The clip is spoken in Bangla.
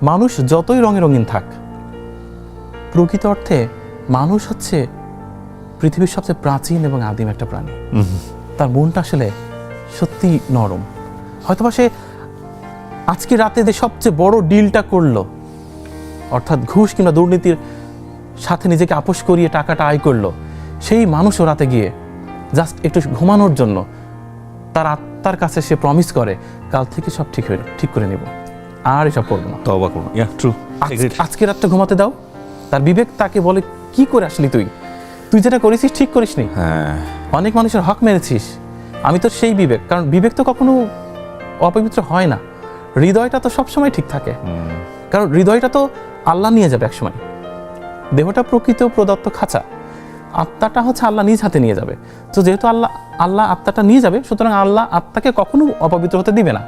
মানুষ যতই রঙে রঙিন থাক, প্রকৃত অর্থে মানুষ হচ্ছে পৃথিবীর সবচেয়ে প্রাচীন এবং আদিম একটা প্রাণী। তার মনটা আসলে সত্যি নরম। হয়তোবা সে আজকে রাতে যে সবচেয়ে বড় ডিলটা করলো, অর্থাৎ ঘুষ কিংবা দুর্নীতির সাথে নিজেকে আপোষ করিয়ে টাকাটা আয় করলো, সেই মানুষও রাতে গিয়ে জাস্ট একটু ঘুমানোর জন্য তার আত্মার কাছে সে প্রমিস করে কাল থেকে সব ঠিক করে নেব, আর এসব করবো না, তওবা করব। ইয়া ট্রু। আজকে রাতটা ঘুমাতে দাও। তার বিবেক তাকে বলে কি করে আসলি তুই যেটা করেছিস ঠিক করিসনি, হ্যাঁ, অনেক মানুষের হক মেরেছিস। আমি তো সেই বিবেক, কারণ বিবেক তো কখনো অপবিত্র হয় না, হৃদয়টা তো সবসময় ঠিক থাকে, কারণ হৃদয়টা তো আল্লাহ নিয়ে যাবে একসময়। দেহটা প্রকৃত প্রদত্ত খাঁচা, আত্মাটা হচ্ছে আল্লাহ নিজ হাতে নিয়ে যাবে। তো যেহেতু আল্লাহ আত্মাটা নিয়ে যাবে, সুতরাং আল্লাহ আত্মাকে কখনো অপবিত্র হতে দিবে না।